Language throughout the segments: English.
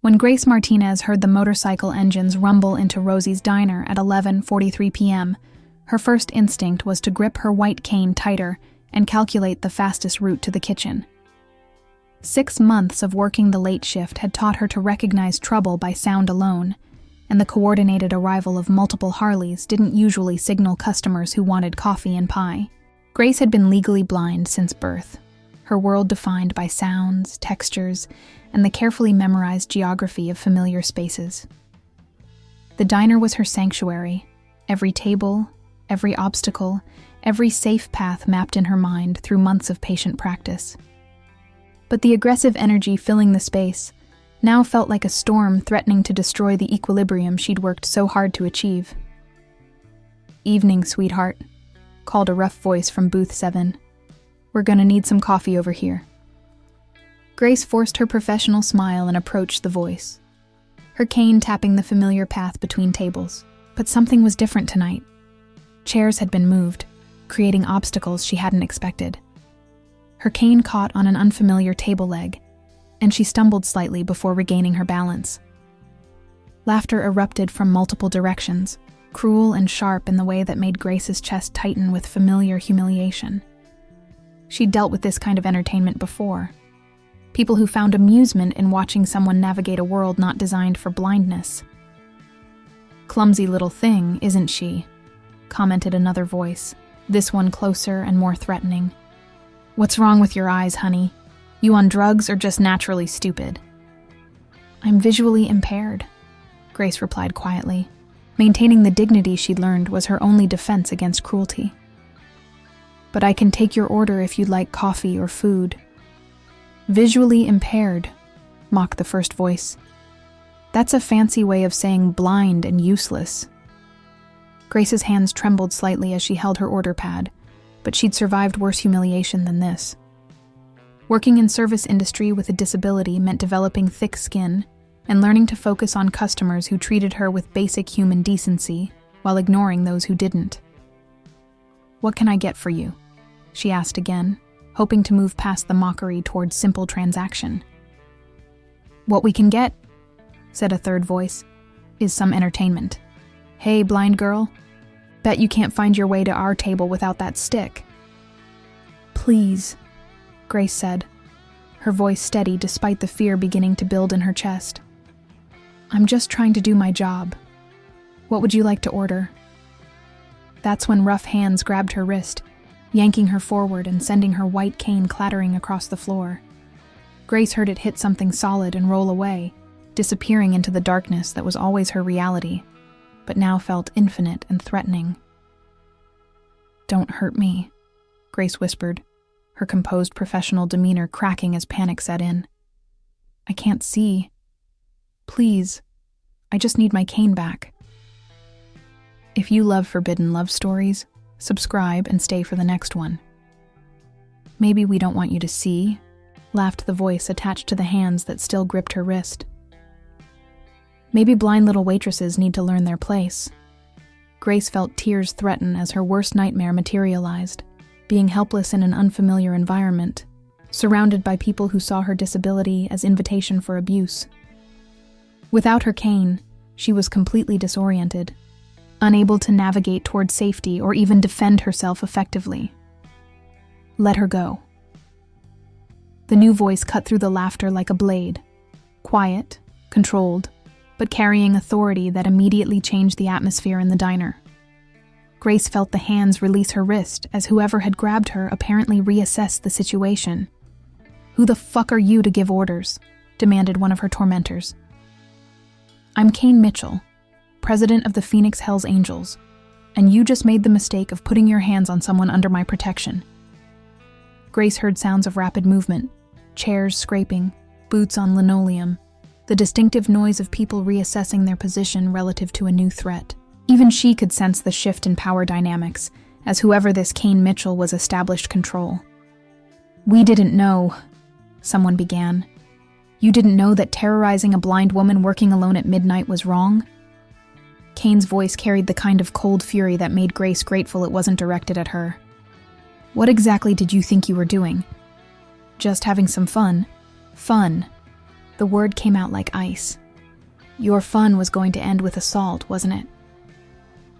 When Grace Martinez heard the motorcycle engines rumble into Rosie's diner at 11:43 p.m., her first instinct was to grip her white cane tighter and calculate the fastest route to the kitchen. 6 months of working the late shift had taught her to recognize trouble by sound alone, and the coordinated arrival of multiple Harleys didn't usually signal customers who wanted coffee and pie. Grace had been legally blind since birth, her world defined by sounds, textures, and the carefully memorized geography of familiar spaces. The diner was her sanctuary, every table, every obstacle, every safe path mapped in her mind through months of patient practice. But the aggressive energy filling the space now felt like a storm threatening to destroy the equilibrium she'd worked so hard to achieve. "Evening, sweetheart," called a rough voice from booth 7. "We're gonna need some coffee over here." Grace forced her professional smile and approached the voice, her cane tapping the familiar path between tables. But something was different tonight. Chairs had been moved, creating obstacles she hadn't expected. Her cane caught on an unfamiliar table leg, and she stumbled slightly before regaining her balance. Laughter erupted from multiple directions, cruel and sharp in the way that made Grace's chest tighten with familiar humiliation. She'd dealt with this kind of entertainment before. People who found amusement in watching someone navigate a world not designed for blindness. "Clumsy little thing, isn't she?" commented another voice, this one closer and more threatening. "What's wrong with your eyes, honey? You on drugs or just naturally stupid?" "I'm visually impaired," Grace replied quietly. Maintaining the dignity she'd learned was her only defense against cruelty. "But I can take your order if you'd like coffee or food." "Visually impaired," mocked the first voice. "That's a fancy way of saying blind and useless." Grace's hands trembled slightly as she held her order pad, but she'd survived worse humiliation than this. Working in service industry with a disability meant developing thick skin and learning to focus on customers who treated her with basic human decency while ignoring those who didn't. "What can I get for you?" she asked again, hoping to move past the mockery toward simple transaction. "What we can get," said a third voice, "is some entertainment. Hey, blind girl, bet you can't find your way to our table without that stick." "Please," Grace said, her voice steady despite the fear beginning to build in her chest. "I'm just trying to do my job. What would you like to order?" That's when rough hands grabbed her wrist, yanking her forward and sending her white cane clattering across the floor. Grace heard it hit something solid and roll away, disappearing into the darkness that was always her reality, but now felt infinite and threatening. "Don't hurt me," Grace whispered, her composed professional demeanor cracking as panic set in. "I can't see. Please, I just need my cane back." If you love forbidden love stories, subscribe and stay for the next one. "Maybe we don't want you to see," laughed the voice attached to the hands that still gripped her wrist. "Maybe blind little waitresses need to learn their place." Grace felt tears threaten as her worst nightmare materialized, being helpless in an unfamiliar environment, surrounded by people who saw her disability as invitation for abuse. Without her cane, she was completely disoriented, unable to navigate toward safety or even defend herself effectively. "Let her go." The new voice cut through the laughter like a blade, quiet, controlled, but carrying authority that immediately changed the atmosphere in the diner. Grace felt the hands release her wrist as whoever had grabbed her apparently reassessed the situation. "Who the fuck are you to give orders?" demanded one of her tormentors. "I'm Kane Mitchell, president of the Phoenix Hells Angels, and you just made the mistake of putting your hands on someone under my protection." Grace heard sounds of rapid movement, chairs scraping, boots on linoleum, the distinctive noise of people reassessing their position relative to a new threat. Even she could sense the shift in power dynamics, as whoever this Kane Mitchell was established control. "We didn't know," someone began. "You didn't know that terrorizing a blind woman working alone at midnight was wrong?" Kane's voice carried the kind of cold fury that made Grace grateful it wasn't directed at her. "What exactly did you think you were doing?" "Just having some fun." "Fun." The word came out like ice. Your fun was going to end with assault, wasn't it?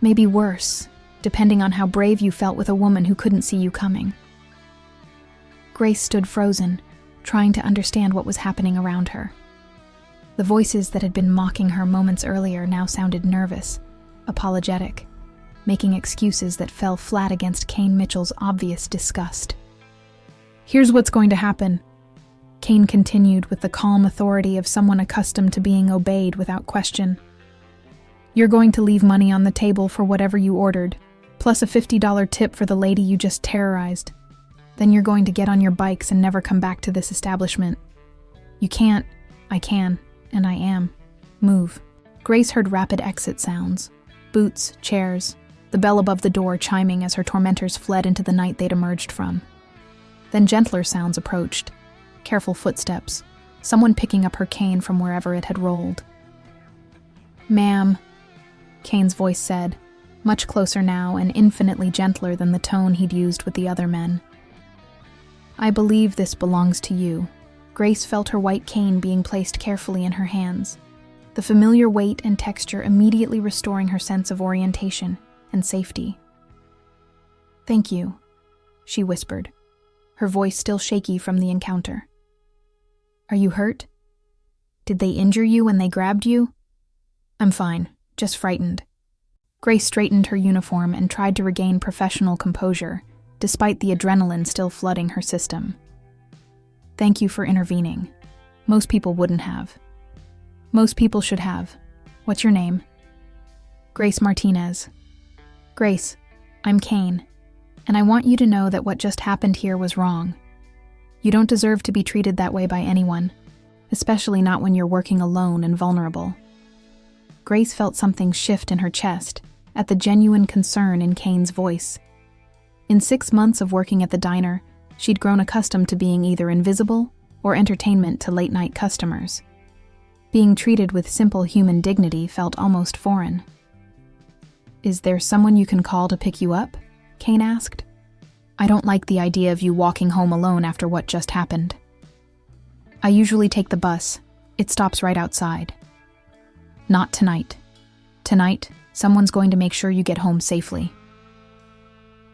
Maybe worse, depending on how brave you felt with a woman who couldn't see you coming. Grace stood frozen, trying to understand what was happening around her. The voices that had been mocking her moments earlier now sounded nervous, apologetic, making excuses that fell flat against Kane Mitchell's obvious disgust. Here's what's going to happen, Kane continued with the calm authority of someone accustomed to being obeyed without question. You're going to leave money on the table for whatever you ordered, plus a $50 tip for the lady you just terrorized. Then you're going to get on your bikes and never come back to this establishment. You can't, I can, and I am. Move. Grace heard rapid exit sounds. Boots, chairs, the bell above the door chiming as her tormentors fled into the night they'd emerged from. Then gentler sounds approached. Careful footsteps. Someone picking up her cane from wherever it had rolled. Ma'am, Kane's voice said, much closer now and infinitely gentler than the tone he'd used with the other men. I believe this belongs to you. Grace felt her white cane being placed carefully in her hands, the familiar weight and texture immediately restoring her sense of orientation and safety. Thank you, she whispered, her voice still shaky from the encounter. Are you hurt? Did they injure you when they grabbed you? I'm fine, just frightened. Grace straightened her uniform and tried to regain professional composure, despite the adrenaline still flooding her system. Thank you for intervening. Most people wouldn't have. Most people should have. What's your name? Grace Martinez. Grace, I'm Kane, and I want you to know that what just happened here was wrong. You don't deserve to be treated that way by anyone, especially not when you're working alone and vulnerable. Grace felt something shift in her chest at the genuine concern in Kane's voice. In 6 months of working at the diner, she'd grown accustomed to being either invisible or entertainment to late-night customers. Being treated with simple human dignity felt almost foreign. Is there someone you can call to pick you up? Kane asked. I don't like the idea of you walking home alone after what just happened. I usually take the bus. It stops right outside. Not tonight. Tonight, someone's going to make sure you get home safely.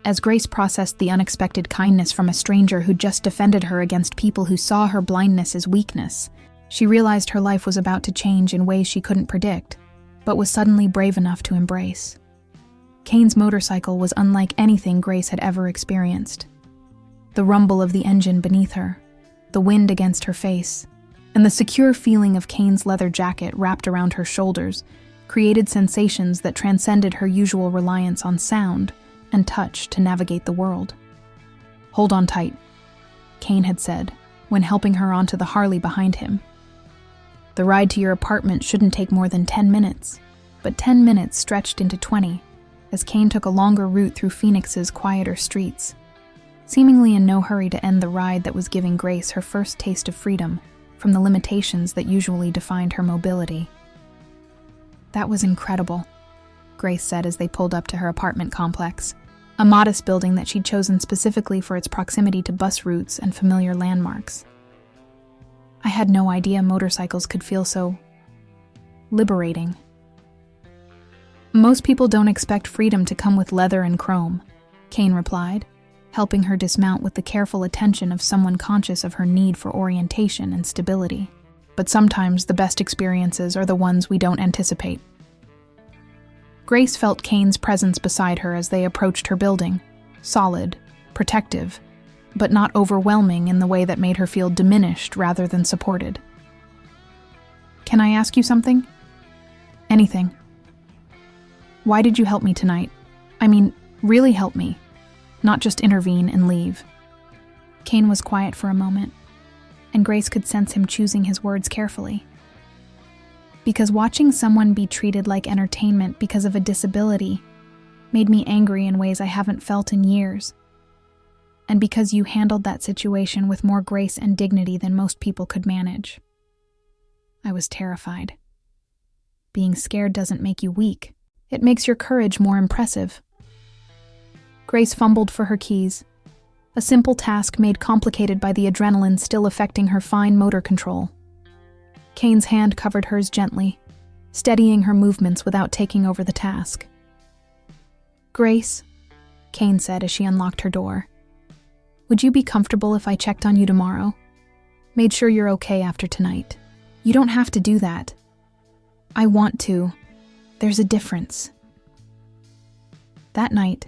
As Grace processed the unexpected kindness from a stranger who'd just defended her against people who saw her blindness as weakness, she realized her life was about to change in ways she couldn't predict, but was suddenly brave enough to embrace. Kane's motorcycle was unlike anything Grace had ever experienced. The rumble of the engine beneath her, the wind against her face, and the secure feeling of Kane's leather jacket wrapped around her shoulders created sensations that transcended her usual reliance on sound and touch to navigate the world. Hold on tight, Kane had said, when helping her onto the Harley behind him. The ride to your apartment shouldn't take more than 10 minutes, but 10 minutes stretched into 20, as Kane took a longer route through Phoenix's quieter streets, seemingly in no hurry to end the ride that was giving Grace her first taste of freedom from the limitations that usually defined her mobility. That was incredible, Grace said as they pulled up to her apartment complex, a modest building that she'd chosen specifically for its proximity to bus routes and familiar landmarks. I had no idea motorcycles could feel so liberating. Most people don't expect freedom to come with leather and chrome, Kane replied, helping her dismount with the careful attention of someone conscious of her need for orientation and stability. But sometimes the best experiences are the ones we don't anticipate. Grace felt Kane's presence beside her as they approached her building, solid, protective, but not overwhelming in the way that made her feel diminished rather than supported. Can I ask you something? Anything. Why did you help me tonight? I mean, really help me, not just intervene and leave. Kane was quiet for a moment, and Grace could sense him choosing his words carefully. Because watching someone be treated like entertainment because of a disability made me angry in ways I haven't felt in years. And because you handled that situation with more grace and dignity than most people could manage. I was terrified. Being scared doesn't make you weak. It makes your courage more impressive. Grace fumbled for her keys, a simple task made complicated by the adrenaline still affecting her fine motor control. Kane's hand covered hers gently, steadying her movements without taking over the task. "Grace," Kane said as she unlocked her door, "would you be comfortable if I checked on you tomorrow? Made sure you're okay after tonight." "You don't have to do that." "I want to. There's a difference." That night,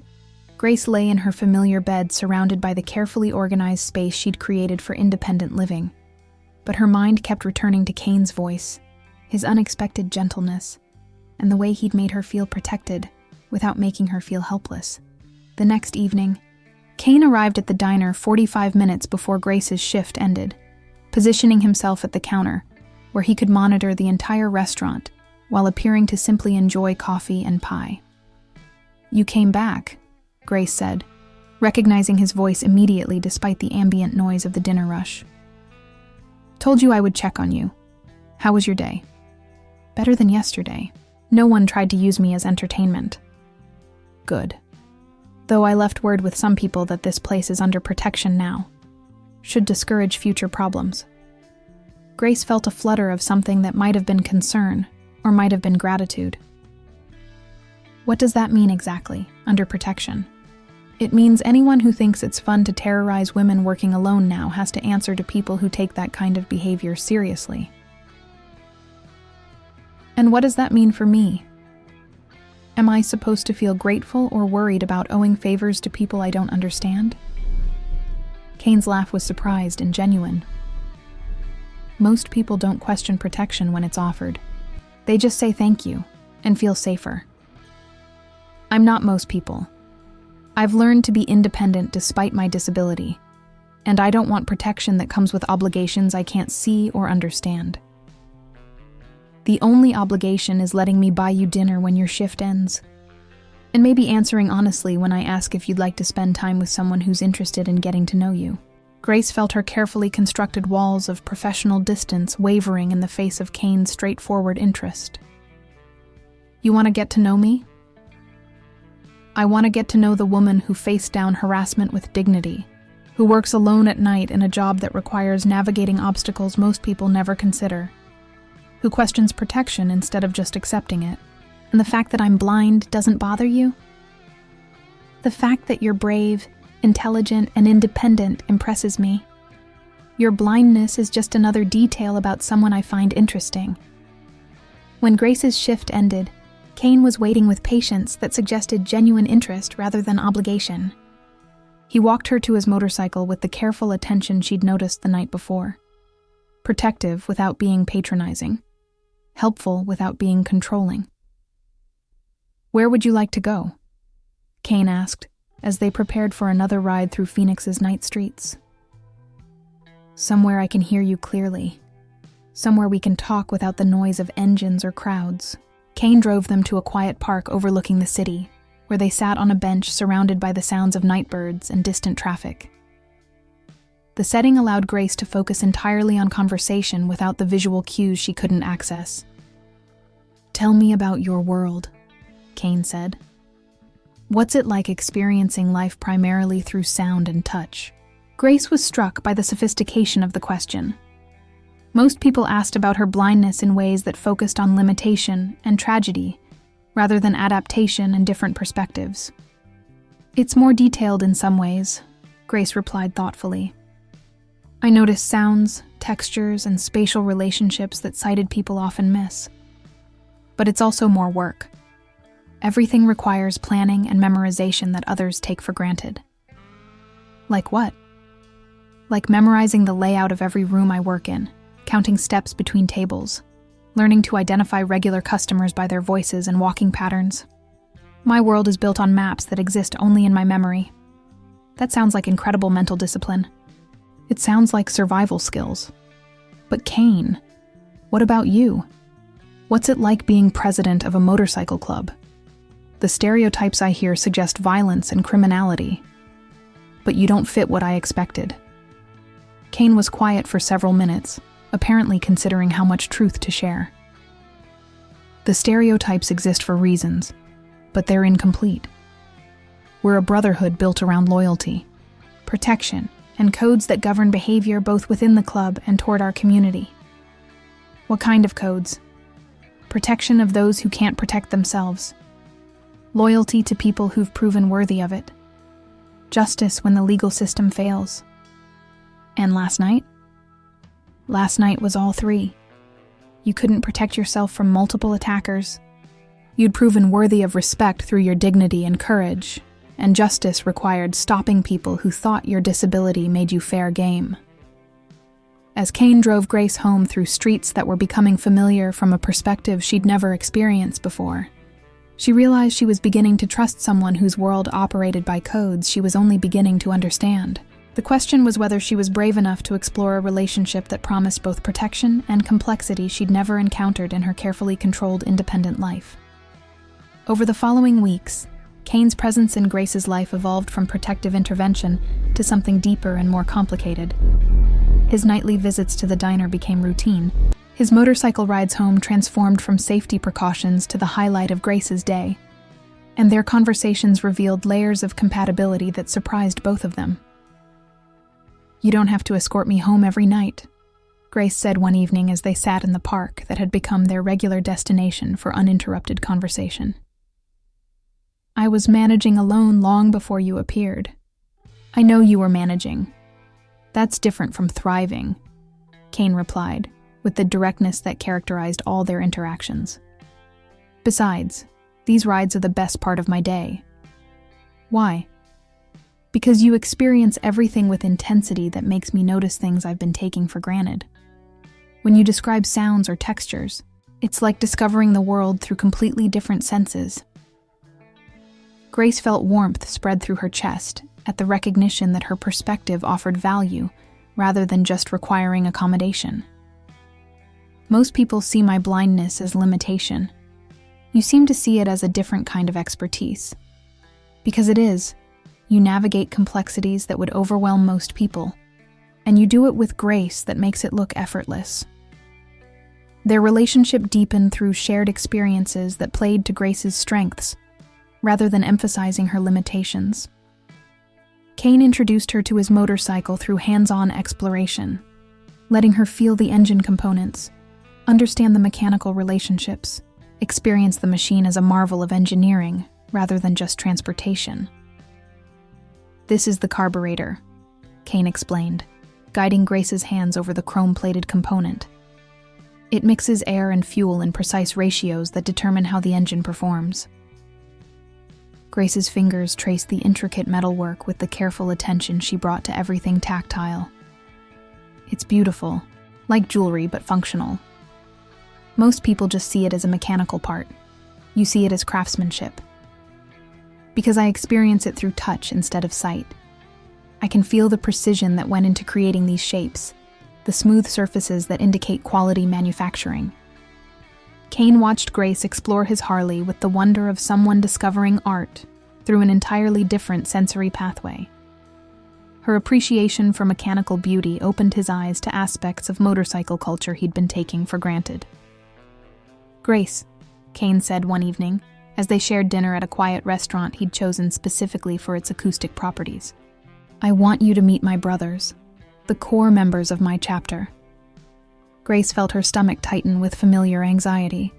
Grace lay in her familiar bed surrounded by the carefully organized space she'd created for independent living. But her mind kept returning to Kane's voice, his unexpected gentleness, and the way he'd made her feel protected without making her feel helpless. The next evening, Kane arrived at the diner 45 minutes before Grace's shift ended, positioning himself at the counter, where he could monitor the entire restaurant while appearing to simply enjoy coffee and pie. "You came back," Grace said, recognizing his voice immediately despite the ambient noise of the dinner rush. "Told you I would check on you. How was your day?" "Better than yesterday. No one tried to use me as entertainment." "Good. Though I left word with some people that this place is under protection now. Should discourage future problems." Grace felt a flutter of something that might have been concern, or might have been gratitude. "What does that mean exactly, under protection?" "It means anyone who thinks it's fun to terrorize women working alone now has to answer to people who take that kind of behavior seriously." "And what does that mean for me? Am I supposed to feel grateful or worried about owing favors to people I don't understand?" Kane's laugh was surprised and genuine. "Most people don't question protection when it's offered. They just say thank you and feel safer. I'm not most people. I've learned to be independent despite my disability, and I don't want protection that comes with obligations I can't see or understand. The only obligation is letting me buy you dinner when your shift ends, and maybe answering honestly when I ask if you'd like to spend time with someone who's interested in getting to know you." Grace felt her carefully constructed walls of professional distance wavering in the face of Kane's straightforward interest. "You want to get to know me?" "I want to get to know the woman who faced down harassment with dignity, who works alone at night in a job that requires navigating obstacles most people never consider, who questions protection instead of just accepting it." "And the fact that I'm blind doesn't bother you?" "The fact that you're brave, intelligent, and independent impresses me. Your blindness is just another detail about someone I find interesting." When Grace's shift ended, Kane was waiting with patience that suggested genuine interest rather than obligation. He walked her to his motorcycle with the careful attention she'd noticed the night before. Protective without being patronizing. Helpful without being controlling. "Where would you like to go?" Kane asked, as they prepared for another ride through Phoenix's night streets. "Somewhere I can hear you clearly. Somewhere we can talk without the noise of engines or crowds." Kane drove them to a quiet park overlooking the city, where they sat on a bench surrounded by the sounds of night birds and distant traffic. The setting allowed Grace to focus entirely on conversation without the visual cues she couldn't access. "Tell me about your world," Kane said. "What's it like experiencing life primarily through sound and touch?" Grace was struck by the sophistication of the question. Most people asked about her blindness in ways that focused on limitation and tragedy, rather than adaptation and different perspectives. "It's more detailed in some ways," Grace replied thoughtfully. "I notice sounds, textures, and spatial relationships that sighted people often miss. But it's also more work. Everything requires planning and memorization that others take for granted." "Like what?" "Like memorizing the layout of every room I work in, counting steps between tables, learning to identify regular customers by their voices and walking patterns. My world is built on maps that exist only in my memory. That sounds like incredible mental discipline. It sounds like survival skills. But Kane, what about you? What's it like being president of a motorcycle club? The stereotypes I hear suggest violence and criminality. But you don't fit what I expected." Kane was quiet for several minutes, apparently considering how much truth to share. "The stereotypes exist for reasons, but they're incomplete. We're a brotherhood built around loyalty, protection, and codes that govern behavior both within the club and toward our community. What kind of codes? Protection of those who can't protect themselves. Loyalty to people who've proven worthy of it. Justice when the legal system fails. And last night? Last night was all three. You couldn't protect yourself from multiple attackers. You'd proven worthy of respect through your dignity and courage, and justice required stopping people who thought your disability made you fair game. As Kane drove Grace home through streets that were becoming familiar from a perspective she'd never experienced before, she realized she was beginning to trust someone whose world operated by codes she was only beginning to understand. The question was whether she was brave enough to explore a relationship that promised both protection and complexity she'd never encountered in her carefully controlled, independent life. Over the following weeks, Kane's presence in Grace's life evolved from protective intervention to something deeper and more complicated. His nightly visits to the diner became routine. His motorcycle rides home transformed from safety precautions to the highlight of Grace's day, and their conversations revealed layers of compatibility that surprised both of them. "You don't have to escort me home every night," Grace said one evening as they sat in the park that had become their regular destination for uninterrupted conversation. "I was managing alone long before you appeared. I know you were managing. That's different from thriving," Kane replied, with the directness that characterized all their interactions. "Besides, these rides are the best part of my day." "Why?" "Because you experience everything with intensity that makes me notice things I've been taking for granted. When you describe sounds or textures, it's like discovering the world through completely different senses." Grace felt warmth spread through her chest at the recognition that her perspective offered value rather than just requiring accommodation. "Most people see my blindness as limitation. You seem to see it as a different kind of expertise. Because it is. You navigate complexities that would overwhelm most people, and you do it with grace that makes it look effortless." Their relationship deepened through shared experiences that played to Grace's strengths, rather than emphasizing her limitations. Kane introduced her to his motorcycle through hands-on exploration, letting her feel the engine components, understand the mechanical relationships, experience the machine as a marvel of engineering rather than just transportation. "This is the carburetor," Kane explained, guiding Grace's hands over the chrome-plated component. "It mixes air and fuel in precise ratios that determine how the engine performs." Grace's fingers traced the intricate metalwork with the careful attention she brought to everything tactile. "It's beautiful, like jewelry but functional. Most people just see it as a mechanical part. You see it as craftsmanship. Because I experience it through touch instead of sight. I can feel the precision that went into creating these shapes, the smooth surfaces that indicate quality manufacturing." Kane watched Grace explore his Harley with the wonder of someone discovering art through an entirely different sensory pathway. Her appreciation for mechanical beauty opened his eyes to aspects of motorcycle culture he'd been taking for granted. "Grace," Kane said one evening, as they shared dinner at a quiet restaurant he'd chosen specifically for its acoustic properties, "I want you to meet my brothers, the core members of my chapter." Grace felt her stomach tighten with familiar anxiety.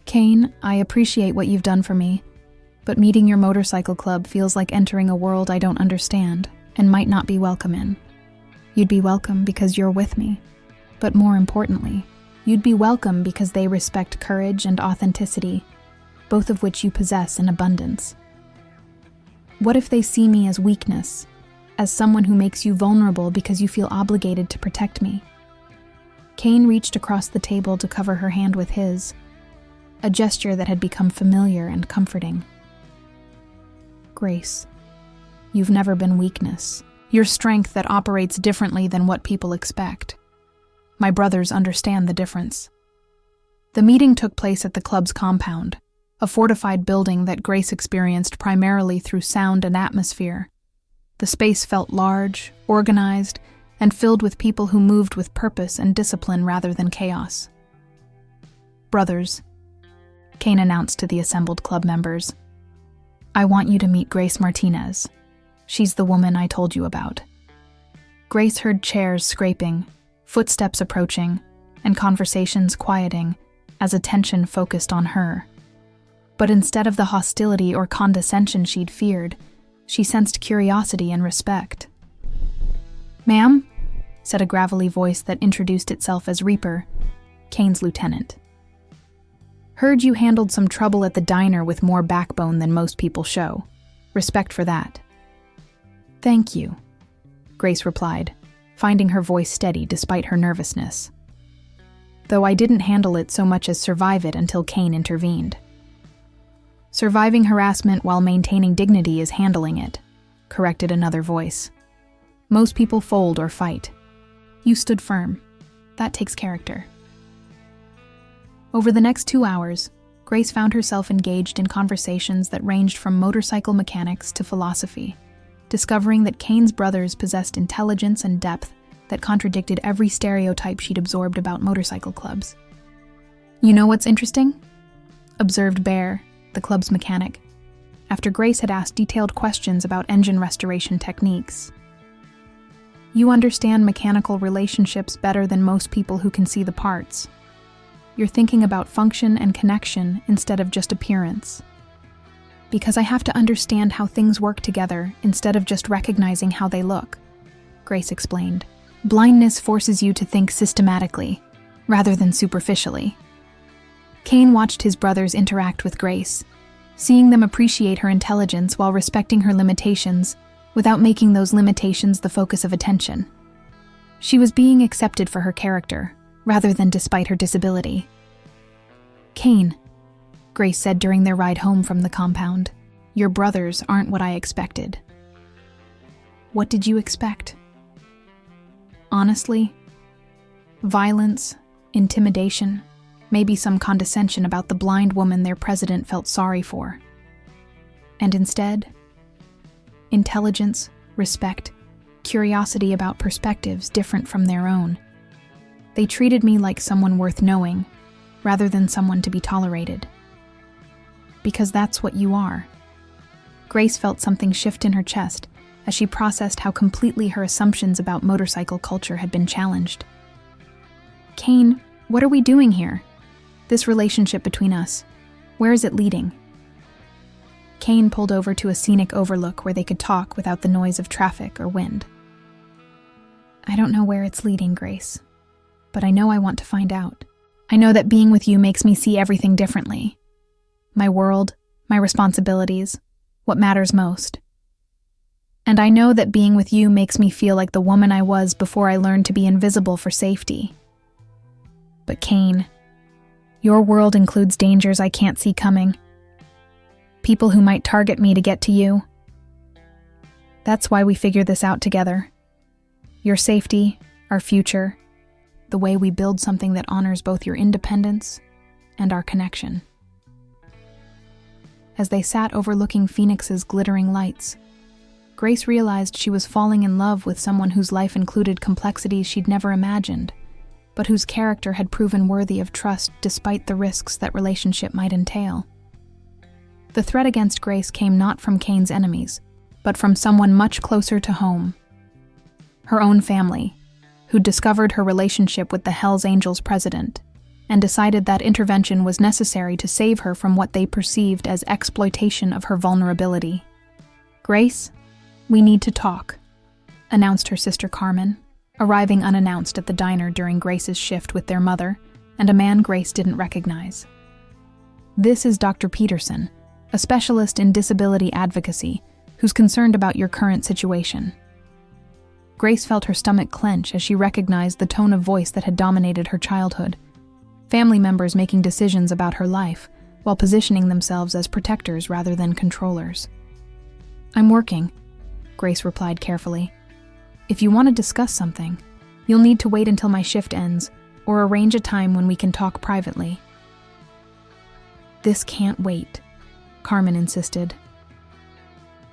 "Kane, I appreciate what you've done for me, but meeting your motorcycle club feels like entering a world I don't understand and might not be welcome in. You'd be welcome because you're with me, but more importantly, you'd be welcome because they respect courage and authenticity, both of which you possess in abundance. What if they see me as weakness, as someone who makes you vulnerable because you feel obligated to protect me?" Kane reached across the table to cover her hand with his, a gesture that had become familiar and comforting. "Grace, you've never been weakness. You're strength that operates differently than what people expect. My brothers understand the difference." The meeting took place at the club's compound, a fortified building that Grace experienced primarily through sound and atmosphere. The space felt large, organized, and filled with people who moved with purpose and discipline rather than chaos. "Brothers," Kane announced to the assembled club members, "I want you to meet Grace Martinez. She's the woman I told you about." Grace heard chairs scraping, footsteps approaching, and conversations quieting as attention focused on her. But instead of the hostility or condescension she'd feared, she sensed curiosity and respect. "Ma'am?" said a gravelly voice that introduced itself as Reaper, Kane's lieutenant. "Heard you handled some trouble at the diner with more backbone than most people show. Respect for that." "Thank you," Grace replied, finding her voice steady despite her nervousness. "Though I didn't handle it so much as survive it until Kane intervened." "Surviving harassment while maintaining dignity is handling it," corrected another voice. "Most people fold or fight. You stood firm. That takes character." Over the next 2 hours, Grace found herself engaged in conversations that ranged from motorcycle mechanics to philosophy, discovering that Kane's brothers possessed intelligence and depth that contradicted every stereotype she'd absorbed about motorcycle clubs. "You know what's interesting?" observed Bear, the club's mechanic, after Grace had asked detailed questions about engine restoration techniques. "You understand mechanical relationships better than most people who can see the parts. You're thinking about function and connection instead of just appearance." "Because I have to understand how things work together instead of just recognizing how they look," Grace explained. "Blindness forces you to think systematically, rather than superficially." Kane watched his brothers interact with Grace, seeing them appreciate her intelligence while respecting her limitations, without making those limitations the focus of attention. She was being accepted for her character, rather than despite her disability. "Kane," Grace said during their ride home from the compound, "your brothers aren't what I expected." "What did you expect?" "Honestly, violence, intimidation, maybe some condescension about the blind woman their president felt sorry for. And instead, intelligence, respect, curiosity about perspectives different from their own. They treated me like someone worth knowing, rather than someone to be tolerated. Because that's what you are." Grace felt something shift in her chest as she processed how completely her assumptions about motorcycle culture had been challenged. "Kane, what are we doing here? This relationship between us, where is it leading?" Kane pulled over to a scenic overlook where they could talk without the noise of traffic or wind. "I don't know where it's leading, Grace, but I know I want to find out. I know that being with you makes me see everything differently. My world, my responsibilities, what matters most. And I know that being with you makes me feel like the woman I was before I learned to be invisible for safety. But Kane, your world includes dangers I can't see coming. People who might target me to get to you. That's why we figure this out together. Your safety, our future, the way we build something that honors both your independence and our connection." As they sat overlooking Phoenix's glittering lights, Grace realized she was falling in love with someone whose life included complexities she'd never imagined, but whose character had proven worthy of trust despite the risks that relationship might entail. The threat against Grace came not from Kane's enemies, but from someone much closer to home. Her own family, who discovered her relationship with the Hells Angels President and decided that intervention was necessary to save her from what they perceived as exploitation of her vulnerability. "Grace, we need to talk," announced her sister Carmen, arriving unannounced at the diner during Grace's shift with their mother and a man Grace didn't recognize. "This is Dr. Peterson, a specialist in disability advocacy who's concerned about your current situation." Grace felt her stomach clench as she recognized the tone of voice that had dominated her childhood. Family members making decisions about her life while positioning themselves as protectors rather than controllers. "I'm working," Grace replied carefully. "If you want to discuss something, you'll need to wait until my shift ends or arrange a time when we can talk privately." "This can't wait," Carmen insisted.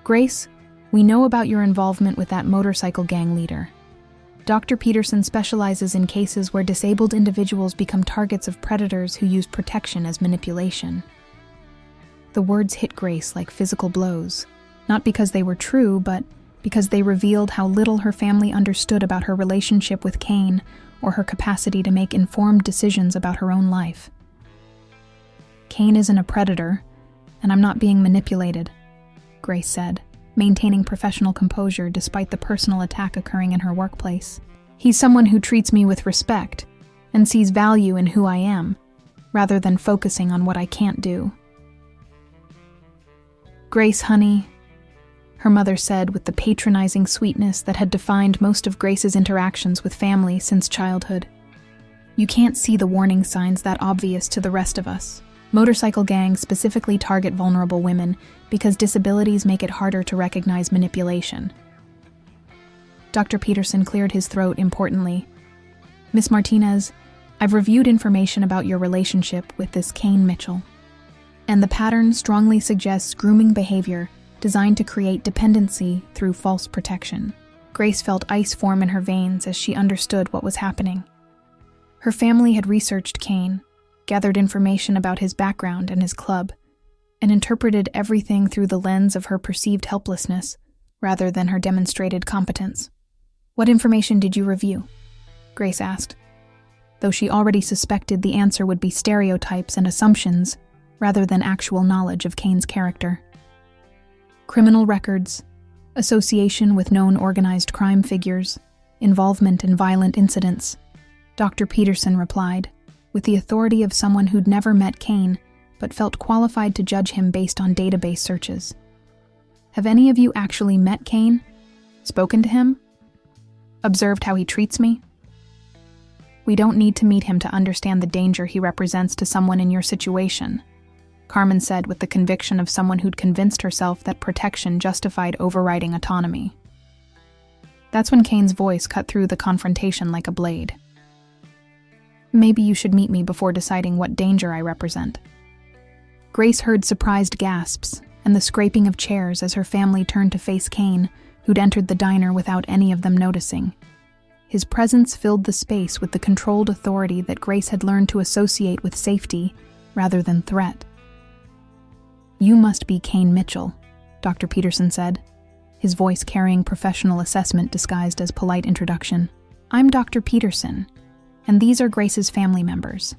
"Grace, we know about your involvement with that motorcycle gang leader. Dr. Peterson specializes in cases where disabled individuals become targets of predators who use protection as manipulation." The words hit Grace like physical blows, not because they were true, but because they revealed how little her family understood about her relationship with Kane or her capacity to make informed decisions about her own life. Kane isn't a predator, and I'm not being manipulated, Grace said, maintaining professional composure despite the personal attack occurring in her workplace. He's someone who treats me with respect and sees value in who I am, rather than focusing on what I can't do. Grace, honey, her mother said with the patronizing sweetness that had defined most of Grace's interactions with family since childhood. You can't see the warning signs that obvious to the rest of us. Motorcycle gangs specifically target vulnerable women because disabilities make it harder to recognize manipulation. Dr. Peterson cleared his throat importantly. Miss Martinez, I've reviewed information about your relationship with this Kane Mitchell, and the pattern strongly suggests grooming behavior designed to create dependency through false protection. Grace felt ice form in her veins as she understood what was happening. Her family had researched Kane, gathered information about his background and his club, and interpreted everything through the lens of her perceived helplessness rather than her demonstrated competence. What information did you review? Grace asked, though she already suspected the answer would be stereotypes and assumptions rather than actual knowledge of Kane's character. Criminal records, association with known organized crime figures, involvement in violent incidents, Dr. Peterson replied, with the authority of someone who'd never met Kane but felt qualified to judge him based on database searches. Have any of you actually met Kane? Spoken to him? Observed how he treats me? We don't need to meet him to understand the danger he represents to someone in your situation, Carmen said with the conviction of someone who'd convinced herself that protection justified overriding autonomy. That's when Kane's voice cut through the confrontation like a blade. Maybe you should meet me before deciding what danger I represent. Grace heard surprised gasps and the scraping of chairs as her family turned to face Kane, who'd entered the diner without any of them noticing. His presence filled the space with the controlled authority that Grace had learned to associate with safety rather than threat. You must be Kane Mitchell, Dr. Peterson said, his voice carrying professional assessment disguised as polite introduction. I'm Dr. Peterson, and these are Grace's family members.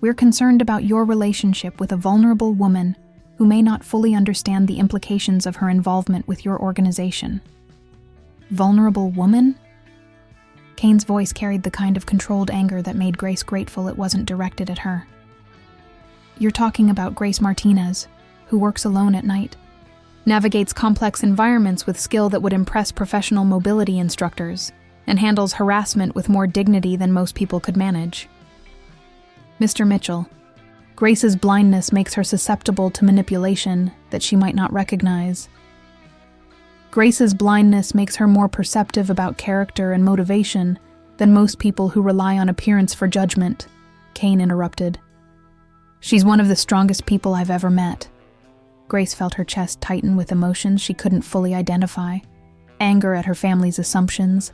We're concerned about your relationship with a vulnerable woman who may not fully understand the implications of her involvement with your organization. Vulnerable woman? Kane's voice carried the kind of controlled anger that made Grace grateful it wasn't directed at her. You're talking about Grace Martinez, who works alone at night, navigates complex environments with skill that would impress professional mobility instructors, and handles harassment with more dignity than most people could manage. Mr. Mitchell, Grace's blindness makes her susceptible to manipulation that she might not recognize. Grace's blindness makes her more perceptive about character and motivation than most people who rely on appearance for judgment, Kane interrupted. She's one of the strongest people I've ever met. Grace felt her chest tighten with emotions she couldn't fully identify. Anger at her family's assumptions,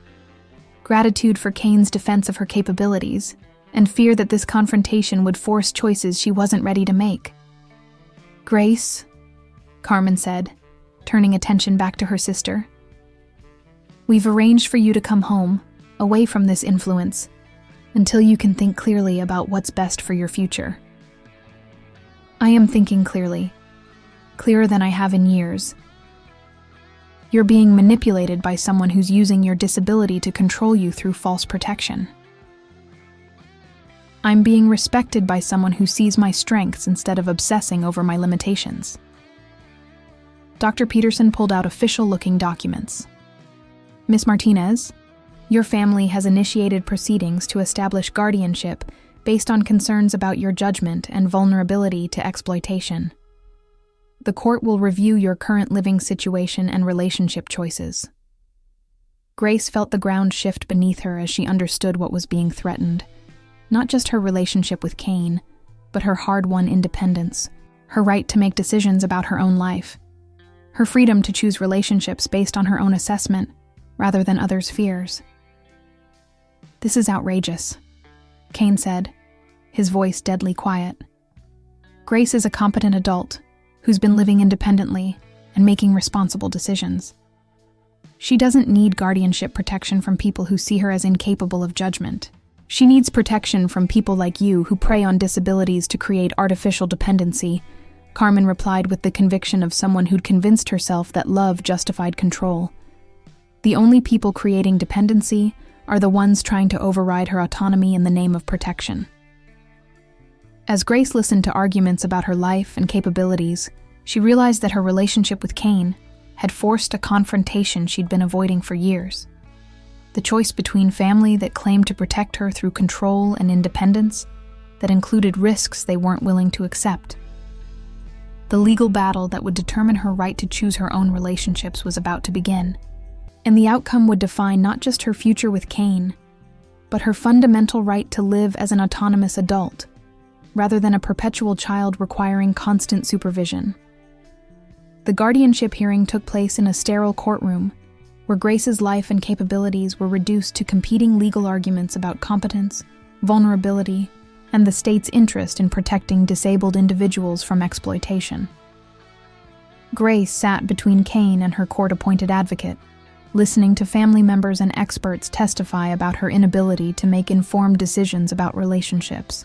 gratitude for Kane's defense of her capabilities, and fear that this confrontation would force choices she wasn't ready to make. Grace, Carmen said, turning attention back to her sister. We've arranged for you to come home, away from this influence, until you can think clearly about what's best for your future. I am thinking clearly, clearer than I have in years. You're being manipulated by someone who's using your disability to control you through false protection. I'm being respected by someone who sees my strengths instead of obsessing over my limitations. Dr. Peterson pulled out official-looking documents. Miss Martinez, your family has initiated proceedings to establish guardianship based on concerns about your judgment and vulnerability to exploitation. The court will review your current living situation and relationship choices. Grace felt the ground shift beneath her as she understood what was being threatened. Not just her relationship with Kane, but her hard-won independence, her right to make decisions about her own life, her freedom to choose relationships based on her own assessment, rather than others' fears. This is outrageous, Kane said, his voice deadly quiet. Grace is a competent adult who's been living independently and making responsible decisions. She doesn't need guardianship protection from people who see her as incapable of judgment. She needs protection from people like you who prey on disabilities to create artificial dependency, Carmen replied with the conviction of someone who'd convinced herself that love justified control. The only people creating dependency are the ones trying to override her autonomy in the name of protection. As Grace listened to arguments about her life and capabilities, she realized that her relationship with Cain had forced a confrontation she'd been avoiding for years. The choice between family that claimed to protect her through control and independence that included risks they weren't willing to accept. The legal battle that would determine her right to choose her own relationships was about to begin, and the outcome would define not just her future with Cain, but her fundamental right to live as an autonomous adult, rather than a perpetual child requiring constant supervision. The guardianship hearing took place in a sterile courtroom, where Grace's life and capabilities were reduced to competing legal arguments about competence, vulnerability, and the state's interest in protecting disabled individuals from exploitation. Grace sat between Cain and her court-appointed advocate, listening to family members and experts testify about her inability to make informed decisions about relationships.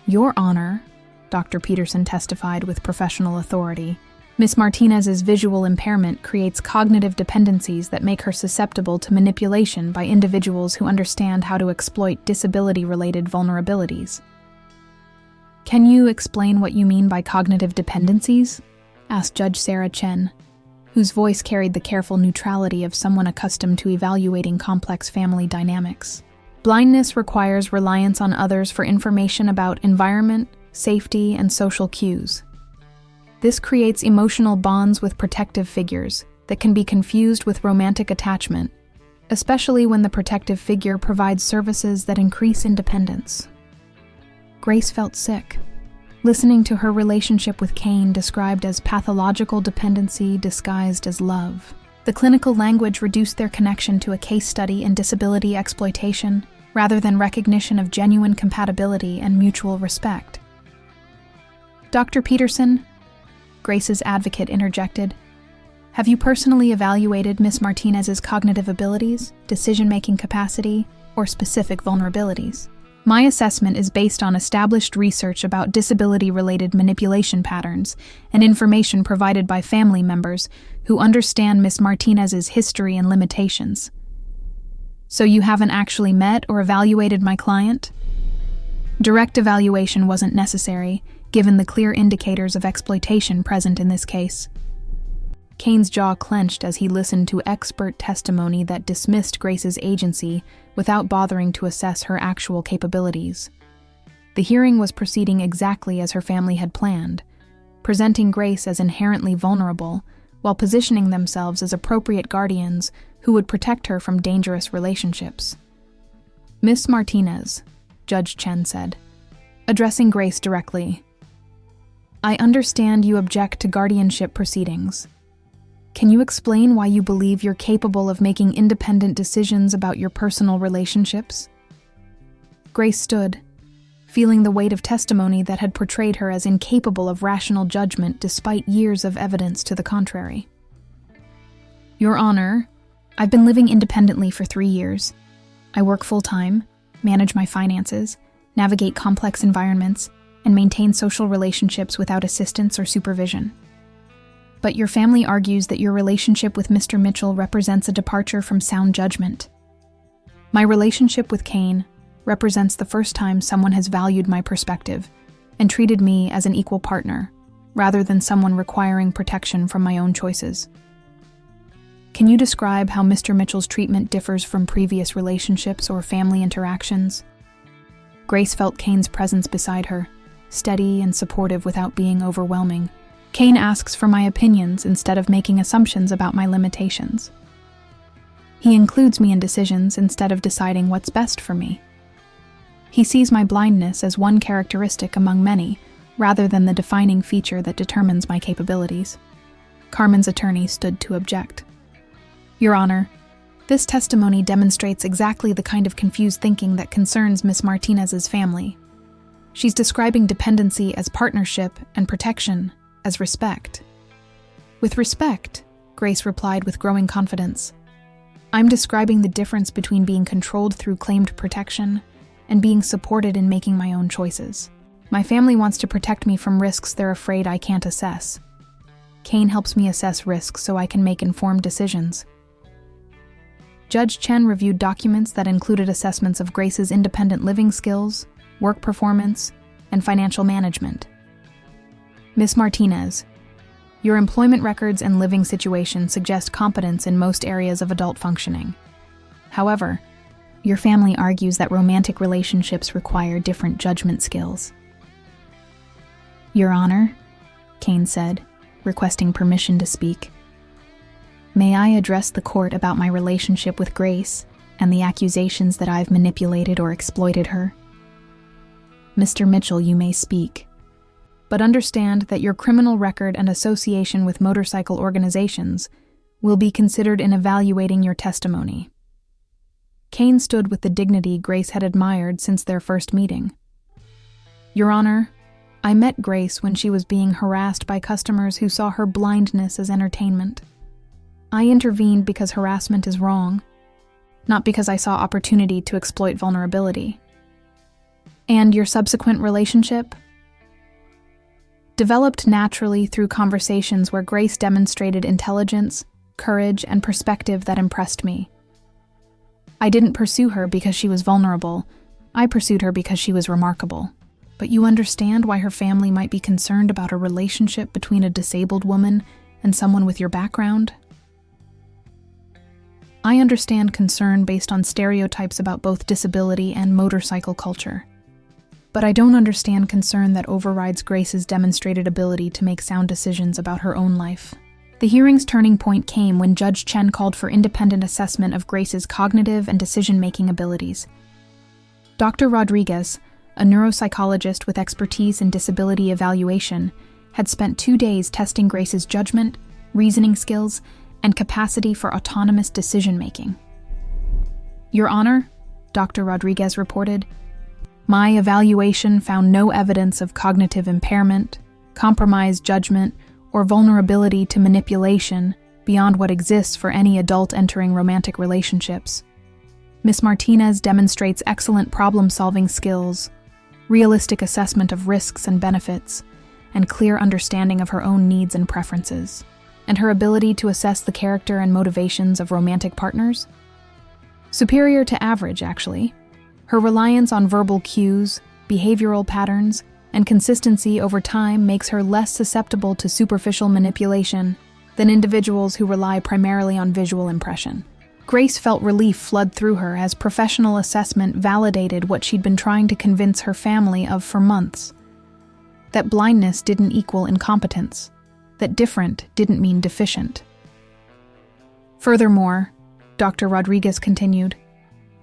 "Your Honor," Dr. Peterson testified with professional authority, "Ms. Martinez's visual impairment creates cognitive dependencies that make her susceptible to manipulation by individuals who understand how to exploit disability-related vulnerabilities." "Can you explain what you mean by cognitive dependencies?" asked Judge Sarah Chen, whose voice carried the careful neutrality of someone accustomed to evaluating complex family dynamics. "Blindness requires reliance on others for information about environment, safety, and social cues. This creates emotional bonds with protective figures that can be confused with romantic attachment, especially when the protective figure provides services that increase independence." Grace felt sick, listening to her relationship with Cain described as pathological dependency disguised as love. The clinical language reduced their connection to a case study in disability exploitation, rather than recognition of genuine compatibility and mutual respect. "Dr. Peterson," Grace's advocate interjected, "have you personally evaluated Ms. Martinez's cognitive abilities, decision-making capacity, or specific vulnerabilities?" "My assessment is based on established research about disability-related manipulation patterns and information provided by family members who understand Ms. Martinez's history and limitations." "So you haven't actually met or evaluated my client?" Direct evaluation wasn't necessary, given the clear indicators of exploitation present in this case. Cain's jaw clenched as he listened to expert testimony that dismissed Grace's agency without bothering to assess her actual capabilities. The hearing was proceeding exactly as her family had planned, presenting Grace as inherently vulnerable, while positioning themselves as appropriate guardians who would protect her from dangerous relationships. "Miss Martinez," Judge Chen said, addressing Grace directly, "I understand you object to guardianship proceedings. Can you explain why you believe you're capable of making independent decisions about your personal relationships?" Grace stood, feeling the weight of testimony that had portrayed her as incapable of rational judgment despite years of evidence to the contrary. "Your Honor, I've been living independently for 3 years. I work full-time, manage my finances, navigate complex environments, and maintain social relationships without assistance or supervision. But your family argues that your relationship with Mr. Mitchell represents a departure from sound judgment. My relationship with Cain represents the first time someone has valued my perspective and treated me as an equal partner, rather than someone requiring protection from my own choices. Can you describe how Mr. Mitchell's treatment differs from previous relationships or family interactions?" Grace felt Cain's presence beside her, steady and supportive without being overwhelming. "Cain asks for my opinions instead of making assumptions about my limitations. He includes me in decisions instead of deciding what's best for me. He sees my blindness as one characteristic among many, rather than the defining feature that determines my capabilities." Carmen's attorney stood to object. "Your Honor, this testimony demonstrates exactly the kind of confused thinking that concerns Ms. Martinez's family. She's describing dependency as partnership and protection as respect." "With respect," Grace replied with growing confidence, "I'm describing the difference between being controlled through claimed protection and being supported in making my own choices. My family wants to protect me from risks they're afraid I can't assess. Kane helps me assess risks so I can make informed decisions. Judge Chen reviewed documents that included assessments of Grace's independent living skills, work performance, and financial management. Ms. Martinez, your employment records and living situation suggest competence in most areas of adult functioning. However, your family argues that romantic relationships require different judgment skills. Your Honor, Kane said, requesting permission to speak. May I address the court about my relationship with Grace and the accusations that I've manipulated or exploited her? Mr. Mitchell, you may speak. But understand that your criminal record and association with motorcycle organizations will be considered in evaluating your testimony. Kane stood with the dignity Grace had admired since their first meeting. Your Honor, I met Grace when she was being harassed by customers who saw her blindness as entertainment. I intervened because harassment is wrong, not because I saw opportunity to exploit vulnerability. And your subsequent relationship? Developed naturally through conversations where Grace demonstrated intelligence, courage, and perspective that impressed me. I didn't pursue her because she was vulnerable. I pursued her because she was remarkable. But you understand why her family might be concerned about a relationship between a disabled woman and someone with your background? I understand concern based on stereotypes about both disability and motorcycle culture. But I don't understand concern that overrides Grace's demonstrated ability to make sound decisions about her own life. The hearing's turning point came when Judge Chen called for independent assessment of Grace's cognitive and decision-making abilities. Dr. Rodriguez, a neuropsychologist with expertise in disability evaluation, had spent 2 days testing Grace's judgment, reasoning skills, and capacity for autonomous decision-making. Your Honor, Dr. Rodriguez reported, my evaluation found no evidence of cognitive impairment, compromised judgment, or vulnerability to manipulation beyond what exists for any adult entering romantic relationships. Ms. Martinez demonstrates excellent problem-solving skills, realistic assessment of risks and benefits, and clear understanding of her own needs and preferences, and her ability to assess the character and motivations of romantic partners? Superior to average, actually. Her reliance on verbal cues, behavioral patterns, and consistency over time makes her less susceptible to superficial manipulation than individuals who rely primarily on visual impression. Grace felt relief flood through her as professional assessment validated what she'd been trying to convince her family of for months: that blindness didn't equal incompetence, that different didn't mean deficient. Furthermore, Dr. Rodriguez continued,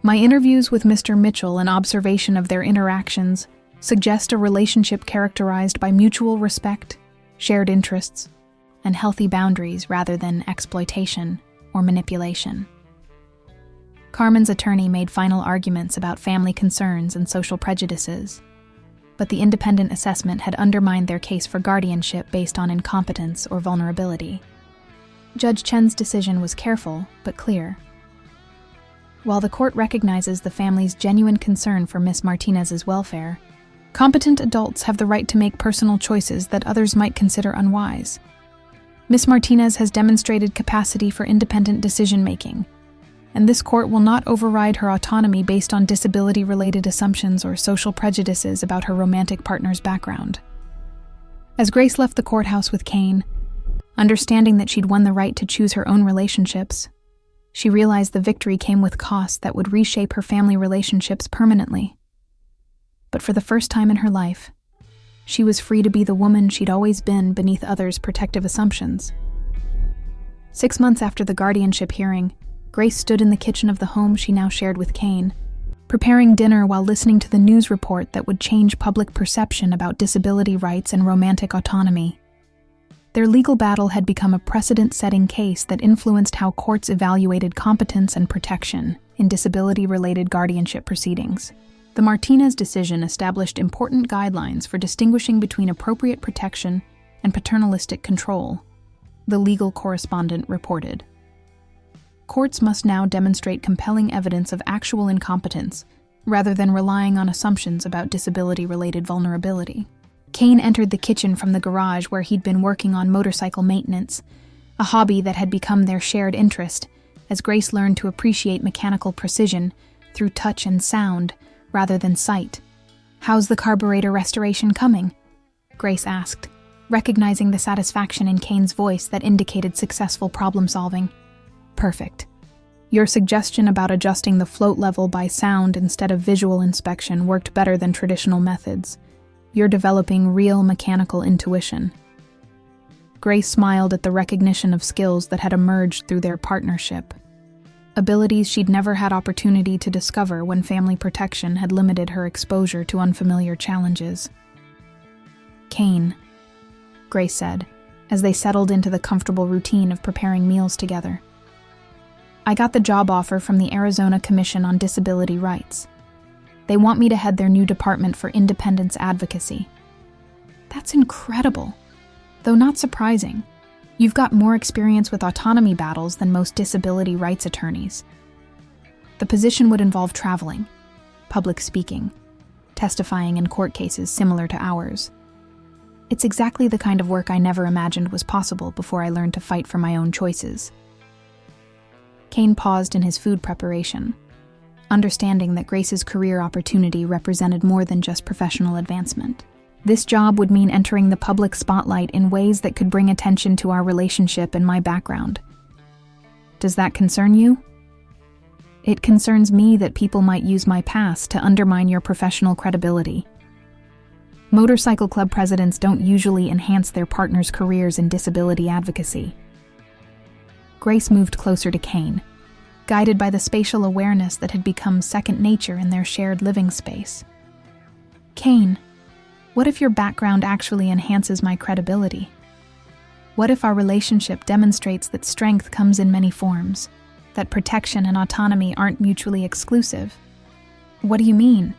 my interviews with Mr. Mitchell and observation of their interactions suggest a relationship characterized by mutual respect, shared interests, and healthy boundaries rather than exploitation or manipulation. Carmen's attorney made final arguments about family concerns and social prejudices, but the independent assessment had undermined their case for guardianship based on incompetence or vulnerability. Judge Chen's decision was careful but clear. While the court recognizes the family's genuine concern for Ms. Martinez's welfare, competent adults have the right to make personal choices that others might consider unwise. Ms. Martinez has demonstrated capacity for independent decision-making, and this court will not override her autonomy based on disability-related assumptions or social prejudices about her romantic partner's background. As Grace left the courthouse with Kane, understanding that she'd won the right to choose her own relationships, she realized the victory came with costs that would reshape her family relationships permanently. But for the first time in her life, she was free to be the woman she'd always been beneath others' protective assumptions. 6 months after the guardianship hearing, Grace stood in the kitchen of the home she now shared with Kane, preparing dinner while listening to the news report that would change public perception about disability rights and romantic autonomy. Their legal battle had become a precedent-setting case that influenced how courts evaluated competence and protection in disability-related guardianship proceedings. The Martinez decision established important guidelines for distinguishing between appropriate protection and paternalistic control, the legal correspondent reported. Courts must now demonstrate compelling evidence of actual incompetence rather than relying on assumptions about disability-related vulnerability. Kane entered the kitchen from the garage where he'd been working on motorcycle maintenance, a hobby that had become their shared interest, as Grace learned to appreciate mechanical precision through touch and sound rather than sight. "How's the carburetor restoration coming?" Grace asked, recognizing the satisfaction in Kane's voice that indicated successful problem-solving. "Perfect. Your suggestion about adjusting the float level by sound instead of visual inspection worked better than traditional methods. You're developing real mechanical intuition." Grace smiled at the recognition of skills that had emerged through their partnership, abilities she'd never had opportunity to discover when family protection had limited her exposure to unfamiliar challenges. "Kane," Grace said, as they settled into the comfortable routine of preparing meals together. "I got the job offer from the Arizona Commission on Disability Rights. They want me to head their new Department for Independence Advocacy." "That's incredible, though not surprising. You've got more experience with autonomy battles than most disability rights attorneys." The position would involve traveling, public speaking, testifying in court cases similar to ours. "It's exactly the kind of work I never imagined was possible before I learned to fight for my own choices." Kane paused in his food preparation, understanding that Grace's career opportunity represented more than just professional advancement. This job would mean entering the public spotlight in ways that could bring attention to our relationship and my background. "Does that concern you?" "It concerns me that people might use my past to undermine your professional credibility. Motorcycle club presidents don't usually enhance their partners' careers in disability advocacy." Grace moved closer to Kane, guided by the spatial awareness that had become second nature in their shared living space. "Kane, what if your background actually enhances my credibility? What if our relationship demonstrates that strength comes in many forms, that protection and autonomy aren't mutually exclusive?" "What do you mean?"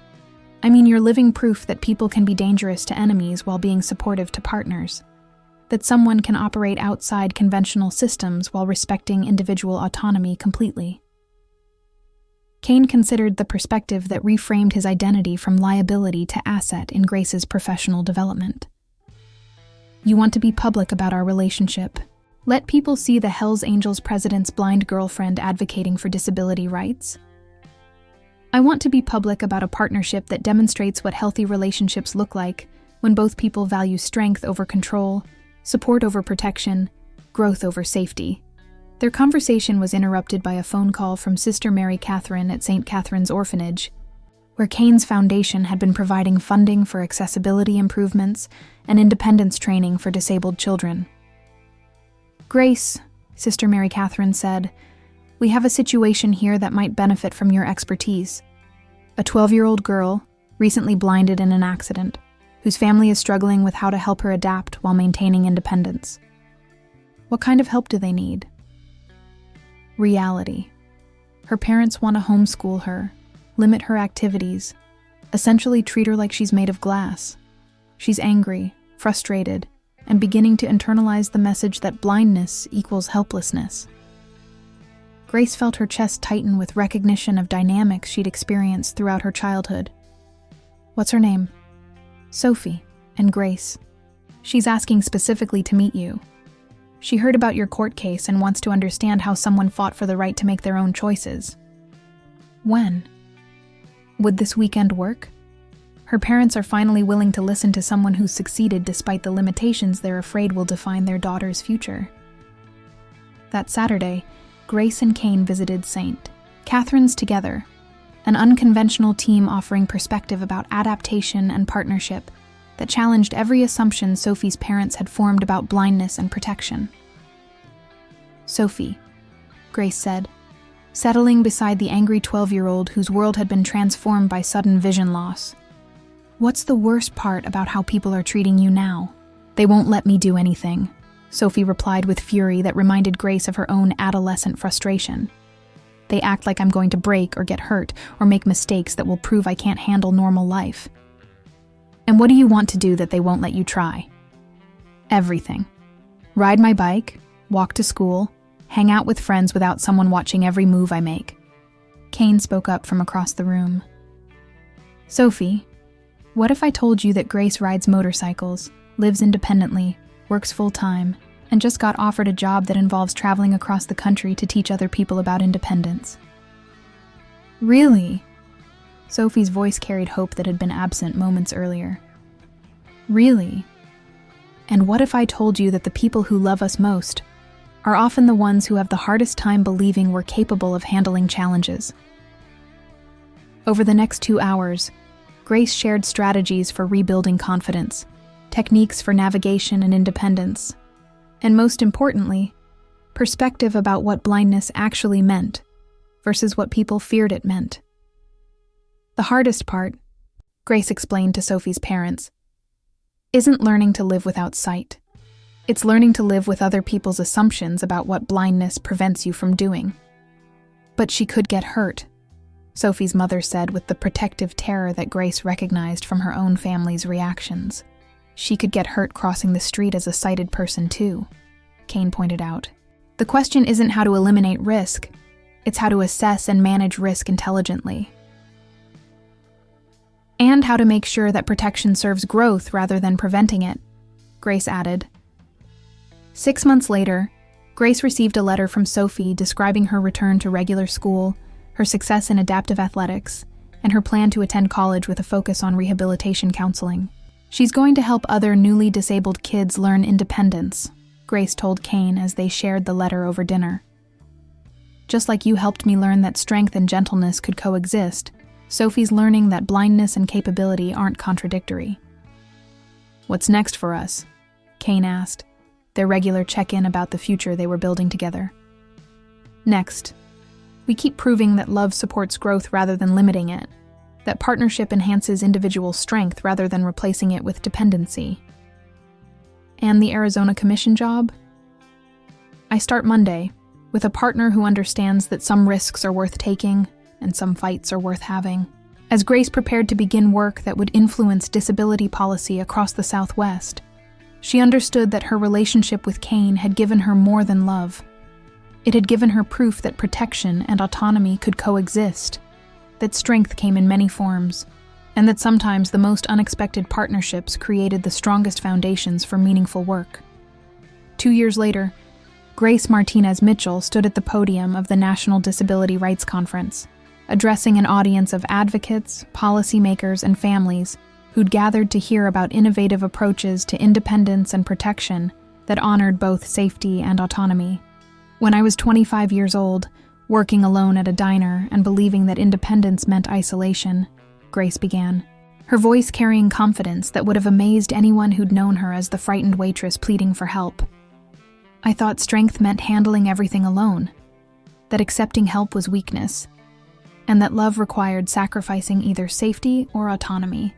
"I mean you're living proof that people can be dangerous to enemies while being supportive to partners. That someone can operate outside conventional systems while respecting individual autonomy completely." Kane considered the perspective that reframed his identity from liability to asset in Grace's professional development. "You want to be public about our relationship. Let people see the Hells Angels President's blind girlfriend advocating for disability rights. I want to be public about a partnership that demonstrates what healthy relationships look like when both people value strength over control, support over protection, growth over safety." Their conversation was interrupted by a phone call from Sister Mary Catherine at St. Catherine's Orphanage, where Kane's foundation had been providing funding for accessibility improvements and independence training for disabled children. "Grace," Sister Mary Catherine said, "we have a situation here that might benefit from your expertise. A 12-year-old girl, recently blinded in an accident, whose family is struggling with how to help her adapt while maintaining independence. What kind of help do they need?" "Reality. Her parents want to homeschool her, limit her activities, essentially treat her like she's made of glass. She's angry, frustrated, and beginning to internalize the message that blindness equals helplessness." Grace felt her chest tighten with recognition of dynamics she'd experienced throughout her childhood. "What's her name?" "Sophie, and Grace. She's asking specifically to meet you. She heard about your court case and wants to understand how someone fought for the right to make their own choices." "When? Would this weekend work? Her parents are finally willing to listen to someone who's succeeded despite the limitations they're afraid will define their daughter's future." That Saturday, Grace and Kane visited St. Catherine's together, an unconventional team offering perspective about adaptation and partnership that challenged every assumption Sophie's parents had formed about blindness and protection. "Sophie," Grace said, settling beside the angry 12-year-old whose world had been transformed by sudden vision loss. "What's the worst part about how people are treating you now?" "They won't let me do anything," Sophie replied with fury that reminded Grace of her own adolescent frustration. "They act like I'm going to break or get hurt or make mistakes that will prove I can't handle normal life." "And what do you want to do that they won't let you try?" "Everything. Ride my bike, walk to school, hang out with friends without someone watching every move I make." Kane spoke up from across the room. Sophie, what if I told you that Grace rides motorcycles, lives independently, works full-time, and just got offered a job that involves traveling across the country to teach other people about independence? Really? Sophie's voice carried hope that had been absent moments earlier. Really? And what if I told you that the people who love us most are often the ones who have the hardest time believing we're capable of handling challenges? Over the next 2 hours, Grace shared strategies for rebuilding confidence, techniques for navigation and independence, and most importantly, perspective about what blindness actually meant versus what people feared it meant. The hardest part, Grace explained to Sophie's parents, isn't learning to live without sight. It's learning to live with other people's assumptions about what blindness prevents you from doing. But she could get hurt, Sophie's mother said with the protective terror that Grace recognized from her own family's reactions. She could get hurt crossing the street as a sighted person too, Kane pointed out. The question isn't how to eliminate risk, it's how to assess and manage risk intelligently. And how to make sure that protection serves growth rather than preventing it, Grace added. 6 months later, Grace received a letter from Sophie describing her return to regular school, her success in adaptive athletics, and her plan to attend college with a focus on rehabilitation counseling. She's going to help other newly disabled kids learn independence, Grace told Kane as they shared the letter over dinner. Just like you helped me learn that strength and gentleness could coexist, Sophie's learning that blindness and capability aren't contradictory. What's next for us? Kane asked, their regular check-in about the future they were building together. Next, we keep proving that love supports growth rather than limiting it, that partnership enhances individual strength rather than replacing it with dependency. And the Arizona Commission job? I start Monday, with a partner who understands that some risks are worth taking and some fights are worth having. As Grace prepared to begin work that would influence disability policy across the Southwest, she understood that her relationship with Kane had given her more than love. It had given her proof that protection and autonomy could coexist, that strength came in many forms, and that sometimes the most unexpected partnerships created the strongest foundations for meaningful work. 2 years later, Grace Martinez Mitchell stood at the podium of the National Disability Rights Conference, addressing an audience of advocates, policymakers, and families who'd gathered to hear about innovative approaches to independence and protection that honored both safety and autonomy. When I was 25 years old, working alone at a diner and believing that independence meant isolation, Grace began, her voice carrying confidence that would have amazed anyone who'd known her as the frightened waitress pleading for help. I thought strength meant handling everything alone, that accepting help was weakness, and that love required sacrificing either safety or autonomy.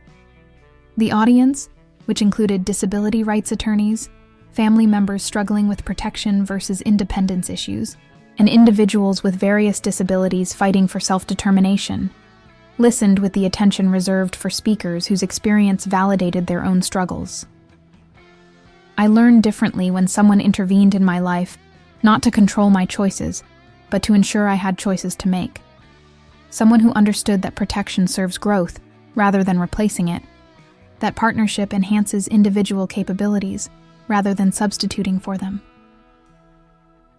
The audience, which included disability rights attorneys, family members struggling with protection versus independence issues, and individuals with various disabilities fighting for self-determination, listened with the attention reserved for speakers whose experience validated their own struggles. I learned differently when someone intervened in my life, not to control my choices, but to ensure I had choices to make. Someone who understood that protection serves growth rather than replacing it, that partnership enhances individual capabilities rather than substituting for them.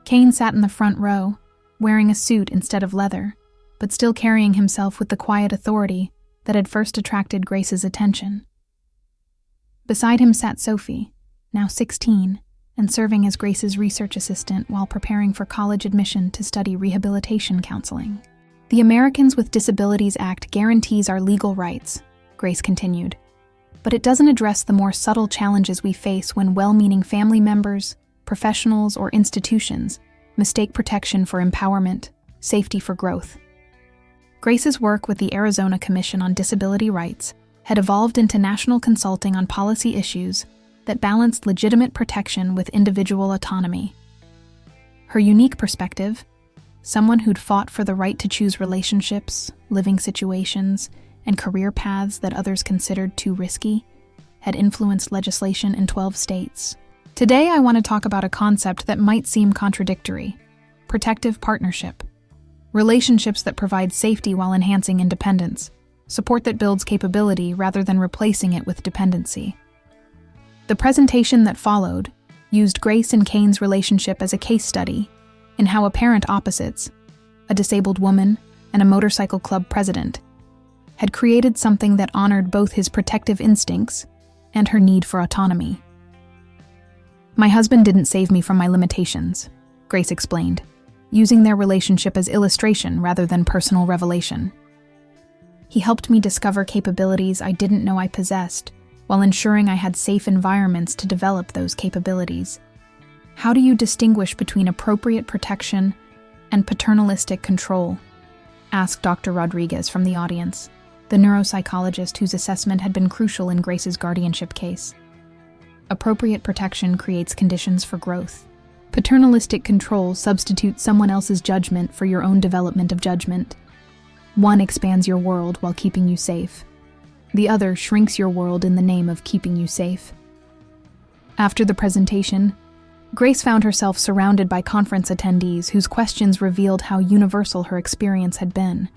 Kane sat in the front row, wearing a suit instead of leather, but still carrying himself with the quiet authority that had first attracted Grace's attention. Beside him sat Sophie, now 16, and serving as Grace's research assistant while preparing for college admission to study rehabilitation counseling. The Americans with Disabilities Act guarantees our legal rights, Grace continued, but it doesn't address the more subtle challenges we face when well-meaning family members, professionals, or institutions mistake protection for empowerment, safety for growth. Grace's work with the Arizona Commission on Disability Rights had evolved into national consulting on policy issues that balanced legitimate protection with individual autonomy. Her unique perspective, someone who'd fought for the right to choose relationships, living situations, and career paths that others considered too risky, had influenced legislation in 12 states. Today, I want to talk about a concept that might seem contradictory: protective partnership. Relationships that provide safety while enhancing independence. support that builds capability rather than replacing it with dependency. The presentation that followed used Grace and Kane's relationship as a case study in how apparent opposites, a disabled woman and a motorcycle club president, had created something that honored both his protective instincts and her need for autonomy. "My husband didn't save me from my limitations," Grace explained, using their relationship as illustration rather than personal revelation. "He helped me discover capabilities I didn't know I possessed, while ensuring I had safe environments to develop those capabilities." How do you distinguish between appropriate protection and paternalistic control? Asked Dr. Rodriguez from the audience, the neuropsychologist whose assessment had been crucial in Grace's guardianship case. Appropriate protection creates conditions for growth. Paternalistic control substitutes someone else's judgment for your own development of judgment. One expands your world while keeping you safe. The other shrinks your world in the name of keeping you safe. After the presentation, Grace found herself surrounded by conference attendees whose questions revealed how universal her experience had been.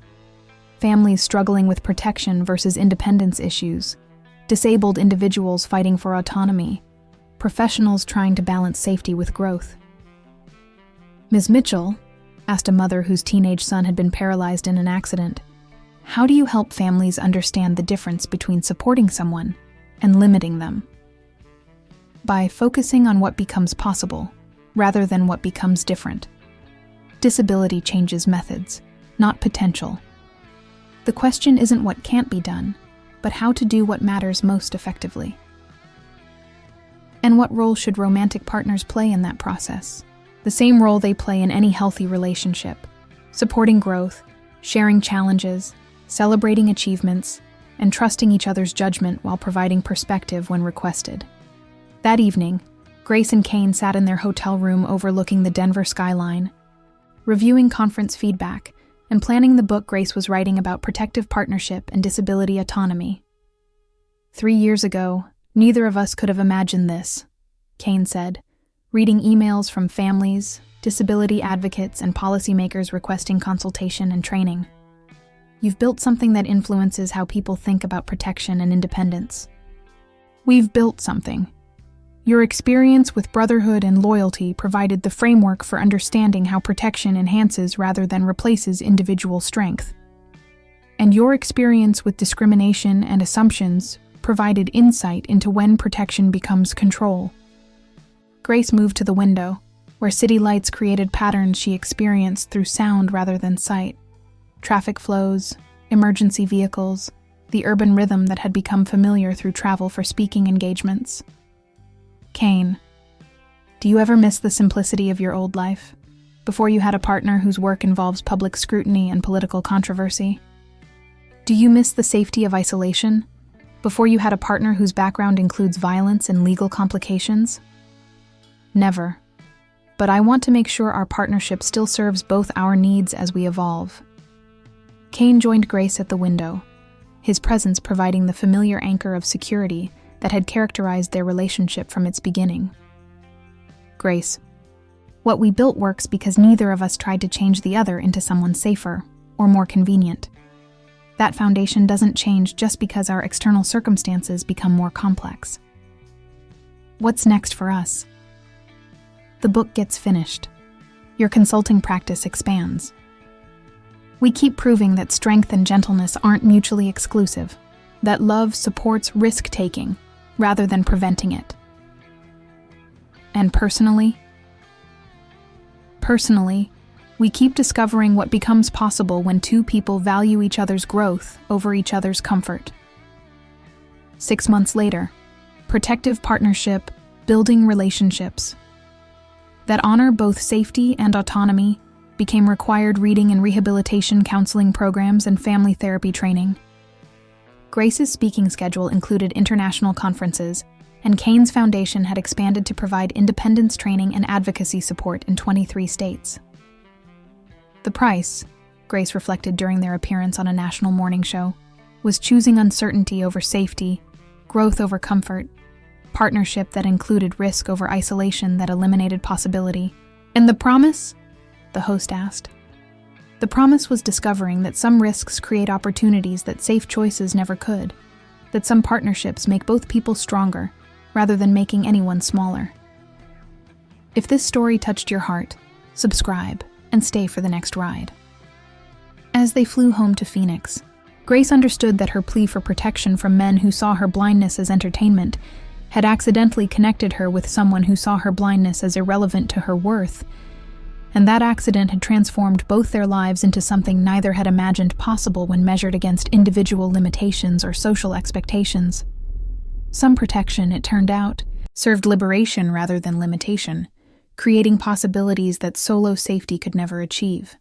Families struggling with protection versus independence issues, disabled individuals fighting for autonomy, professionals trying to balance safety with growth. "Ms. Mitchell," asked a mother whose teenage son had been paralyzed in an accident, "how do you help families understand the difference between supporting someone and limiting them?" "By focusing on what becomes possible, rather than what becomes different. Disability changes methods, not potential. The question isn't what can't be done, but how to do what matters most effectively." And what role should romantic partners play in that process? The same role they play in any healthy relationship: supporting growth, sharing challenges, celebrating achievements, and trusting each other's judgment while providing perspective when requested. That evening, Grace and Kane sat in their hotel room overlooking the Denver skyline, reviewing conference feedback and planning the book Grace was writing about protective partnership and disability autonomy. 3 years ago, neither of us could have imagined this, Kane said, reading emails from families, disability advocates, and policymakers requesting consultation and training. You've built something that influences how people think about protection and independence. We've built something. Your experience with brotherhood and loyalty provided the framework for understanding how protection enhances rather than replaces individual strength. And your experience with discrimination and assumptions provided insight into when protection becomes control. Grace moved to the window, where city lights created patterns she experienced through sound rather than sight. Traffic flows, emergency vehicles, the urban rhythm that had become familiar through travel for speaking engagements. Kane, do you ever miss the simplicity of your old life, before you had a partner whose work involves public scrutiny and political controversy? Do you miss the safety of isolation, before you had a partner whose background includes violence and legal complications? Never. But I want to make sure our partnership still serves both our needs as we evolve. Kane joined Grace at the window, his presence providing the familiar anchor of security that had characterized their relationship from its beginning. Grace, what we built works because neither of us tried to change the other into someone safer or more convenient. That foundation doesn't change just because our external circumstances become more complex. What's next for us? The book gets finished. Your consulting practice expands. We keep proving that strength and gentleness aren't mutually exclusive, that love supports risk-taking rather than preventing it. And personally, we keep discovering what becomes possible when two people value each other's growth over each other's comfort. 6 months later, protective partnership, building relationships that honor both safety and autonomy became required reading and rehabilitation counseling programs and family therapy training. Grace's speaking schedule included international conferences, and Kane's foundation had expanded to provide independence training and advocacy support in 23 states. The price, Grace reflected during their appearance on a national morning show, was choosing uncertainty over safety, growth over comfort, partnership that included risk over isolation that eliminated possibility. And the promise? The host asked. The promise was discovering that some risks create opportunities that safe choices never could, that some partnerships make both people stronger rather than making anyone smaller. If this story touched your heart, subscribe and stay for the next ride. As they flew home to Phoenix, Grace understood that her plea for protection from men who saw her blindness as entertainment had accidentally connected her with someone who saw her blindness as irrelevant to her worth, and that accident had transformed both their lives into something neither had imagined possible when measured against individual limitations or social expectations. Some protection, it turned out, served liberation rather than limitation, creating possibilities that solo safety could never achieve.